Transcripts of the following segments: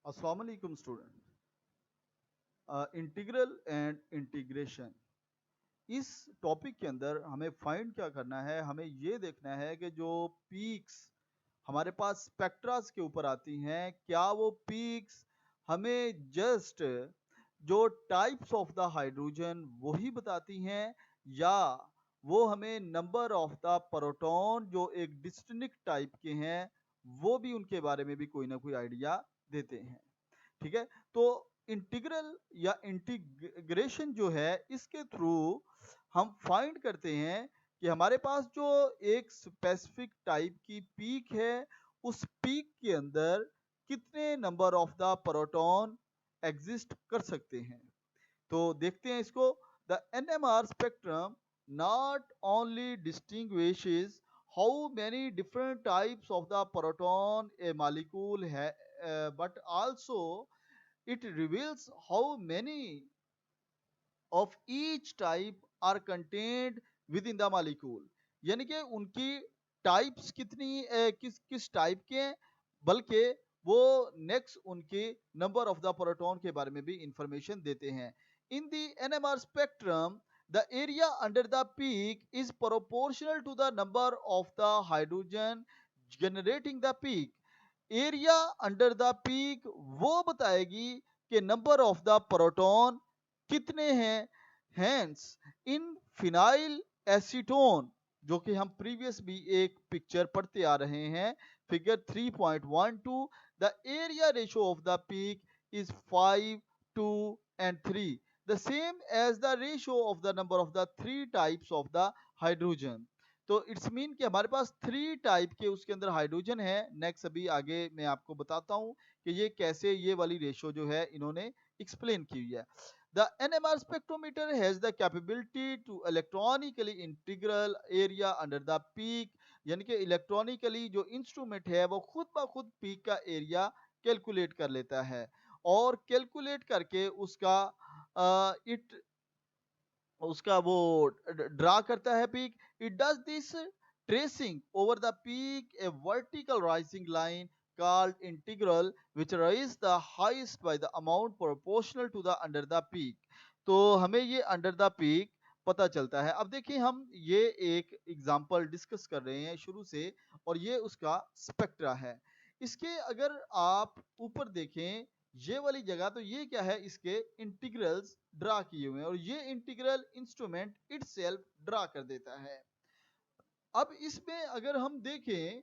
अस्सलाम वालेकुम student. Integral and integration, इस टॉपिक के अंदर हमें फाइंड क्या करना है, हमें ये देखना है कि जो पीक्स हमारे पास स्पेक्ट्रास के ऊपर आती हैं, क्या वो पीक्स हमें जस्ट जो टाइप्स ऑफ द हाइड्रोजन वही बताती हैं, या वो हमें नंबर ऑफ द प्रोटॉन जो एक डिस्टिंक्ट टाइप के हैं वो भी उनके बारे में भी कोई ना कोई आइडिया देते हैं। ठीक है, तो इंटीग्रल या इंटीग्रेशन जो है इसके थ्रू हम फाइंड करते हैं कि हमारे पास जो एक स्पेसिफिक टाइप की पीक है, उस पीक के अंदर कितने number of the proton exist कर सकते हैं। तो देखते हैं इसको। The NMR spectrum not only distinguishes how many different types of the proton A molecule है, but also it reveals how many of each type are contained within the molecule। यानी कि उनकी टाइप्स कितनी किस किस टाइप के हैं, बल्कि वो नेक्स्ट उनके नंबर ऑफ द प्रोटॉन के बारे में भी इंफॉर्मेशन देते हैं। In the NMR spectrum the area under the peak is proportional to the number of the hydrogen generating the peak। Area under the peak वो बताएगी कि नंबर ऑफ द प्रोटॉन कितने हैं। हैंस इन फिनाइल एसीटोन, जो कि हम previous भी एक पिक्चर पढ़ते आ रहे हैं, figure 3.12, the area ratio of the peak is 5, 2 and 3, the same as the ratio of the number of the three types of the hydrogen। तो इट्स मीन कि हमारे पास 3 टाइप के उसके अंदर हाइड्रोजन है। नेक्स्ट अभी आगे मैं आपको बताता हूं कि ये कैसे ये वाली रेशो जो है इन्होंने एक्सप्लेन की हुई है। The NMR spectrometer has the capability to electronically integral area under the peak. यानी कि इलेक्ट्रॉनिकली जो इंस्ट्रूमेंट है वो खुद ब खुद पीक का एरिया कैलकुलेट कर लेता है, और कैलकुलेट करके उसका इट उसका वो ड्रा करता है peak. It does this tracing over the peak A vertical rising line called integral which raise the highest by the amount proportional to the under the peak। तो हमें ये under the peak पता चलता है। अब देखिए, हम ये एक एग्जांपल डिस्कस कर रहे हैं शुरू से, और ये उसका स्पेक्ट्रा है। इसके अगर आप ऊपर देखें ये वाली जगह, तो ये क्या है, इसके इंटीग्रल्स ड्रा किए हुए हैं, और ये इंटीग्रल इंस्ट्रूमेंट इटसेल्फ ड्रा कर देता है। अब इसमें अगर हम देखें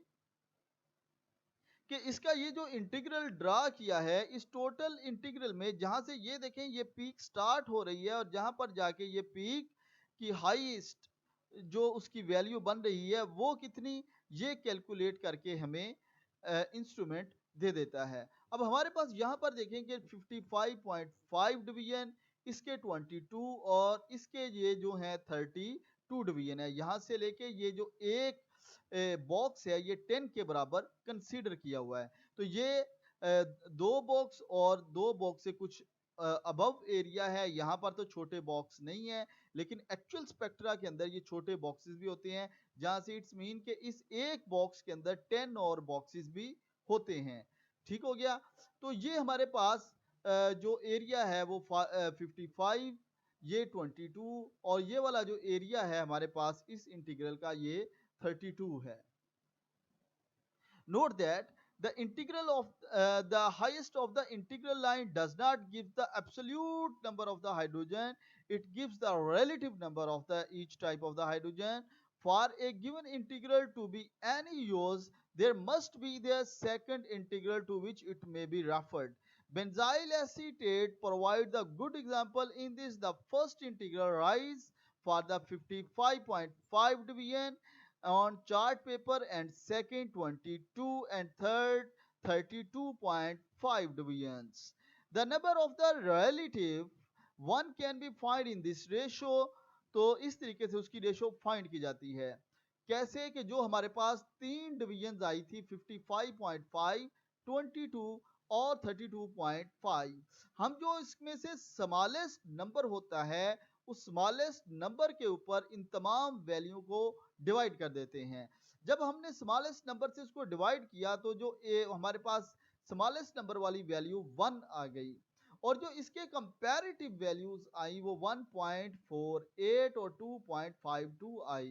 कि इसका ये जो इंटीग्रल ड्रा किया है, इस टोटल इंटीग्रल में जहां से ये देखें ये पीक स्टार्ट हो रही है, और जहां पर जाके ये पीक की हाईएस्ट जो उसकी वैल्यू बन रही है वो कितनी, ये कैलकुलेट करके हमें इंस्ट्रूमेंट दे देता है। अब हमारे पास यहाँ पर देखेंगे 55.5 डिवीजन, इसके 22, और इसके ये जो है 32 डिवीजन है। यहाँ से लेके ये जो एक बॉक्स है ये 10 के बराबर कंसीडर किया हुआ है। तो ये दो बॉक्स और दो बॉक्स से कुछ अबव एरिया है, यहाँ पर तो छोटे बॉक्स नहीं है, लेकिन एक्चुअल स्पेक्ट्रा के अंदर ये छोटे बॉक्सेस भी होते हैं, जहां से इट्स मीन के इस एक बॉक्स के अंदर 10 और बॉक्सेस भी होते हैं। ठीक हो गया। तो ये हमारे पास जो एरिया है वो 55, ये 22, और ये वाला जो एरिया है हमारे पास इस इंटीग्रल का ये 32 है। Note that the integral of the highest of the integral line does not give the absolute number of the hydrogen, it gives the relative number of the each type of the hydrogen। For a given integral to be any use, there must be the second integral to which it may be referred। Benzyl acetate provides a good example in this। The first integral rise for the 55.5 division on chart paper, and second 22, and third 32.5 divisions। The number of the relative one can be find in this ratio। तो इस तरीके से उसकी ratio find की जाती है। कैसे कि जो हमारे पास तीन डिवीजन आई थी 55.5, 22 और 32.5, हम जो इसमें से स्मॉलेस्ट नंबर होता है उस स्मॉलेस्ट नंबर के ऊपर इन तमाम वैल्यू को डिवाइड कर देते हैं। जब हमने स्मॉलेस्ट नंबर से इसको डिवाइड किया तो जो हमारे पास स्मॉलेस्ट नंबर वाली वैल्यू 1 आ गई, और जो इसके कंपैरेटिव वैल्यूज आई वो 1.48 और 2.52 आई।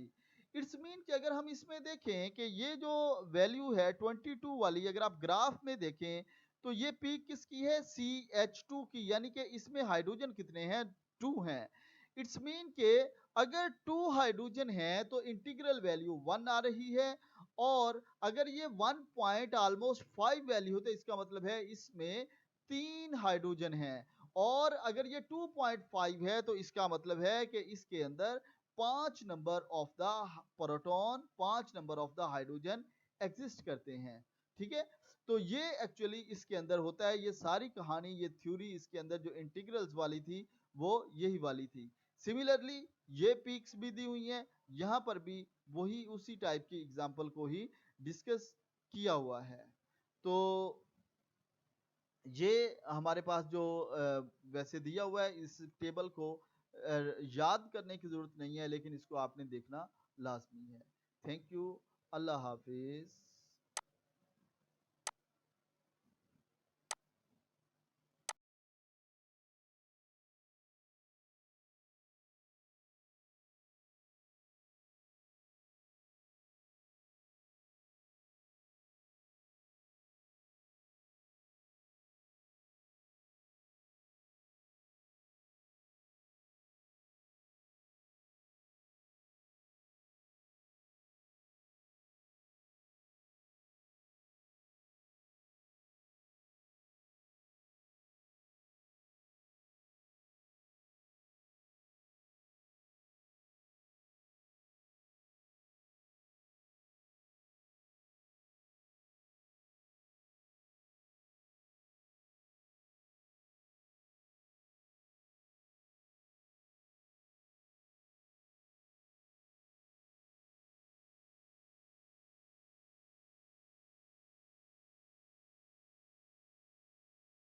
इट्स मीन कि अगर हम इसमें देखें कि ये जो वैल्यू है 22 वाली, अगर आप ग्राफ में देखें तो ये पीक किसकी है, CH2 की, यानी कि इसमें हाइड्रोजन कितने हैं, 2 हैं। इट्स मीन के अगर 2 हाइड्रोजन है तो इंटीग्रल वैल्यू 1 आ रही है, और अगर ये 1 पॉइंट ऑलमोस्ट 5 वैल्यू हो तो इसका मतलब है इसमें 3 हाइड्रोजन हैं, और अगर ये 2.5 है तो इसका मतलब है कि इसके अंदर 5 number of the proton, 5 number of the hydrogen exist करते हैं। ठीक है, तो ये एक्चुअली इसके अंदर होता है। ये सारी कहानी, ये थ्योरी इसके अंदर जो इंटीग्रल्स वाली थी वो यही वाली थी। सिमिलरली ये पीक्स भी दी हुई हैं, यहाँ पर भी वही उसी टाइप की एग्जाम्पल को ही डिस्कस किया हुआ है। तो ये हमारे पास जो वैसे दिया हुआ है, इस टेबल को याद करने की ज़रूरत नहीं है, लेकिन इसको आपने देखना लाजमी है। थैंक यू, अल्लाह हाफिज़।